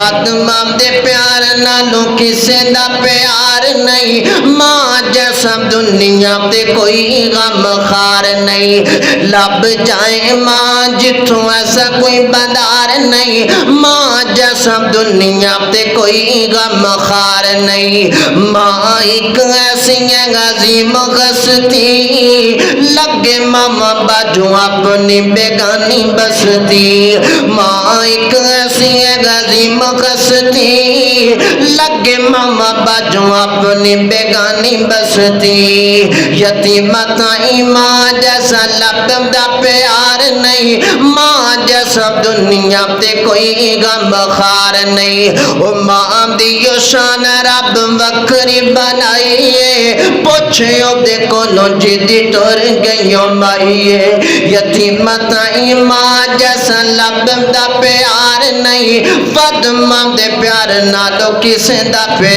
मां दे प्यार नालों किसे दा प्यार नहीं। मां जैसा दुनिया ते कोई गम खार नहीं। लब जाए मां जिथों ऐसा कोई बंदार नहीं। मां जैसा दुनिया ते कोई गम खार नहीं। मां एक ऐसी अजीम हस्ती लगे मामा बाजू अपनी बेगानी बसती। मां एक ऐसी अजीम हस्ती लगे मामा बाजू अपनी बेगानी बसती। यतीमा ताई मां जैसा लब दा प्यार नहीं। मां जैसा दुनिया ते कोई गम खार नहीं। ओ मां दी शान रब वखरी बनाइए पुछे ओदे कोलों जिदी टुर गईयों माइए। यतीमा ताई मां जैसा लब दा प्यार नहीं। वद मां दे प्यार नालों किसे दा प्यार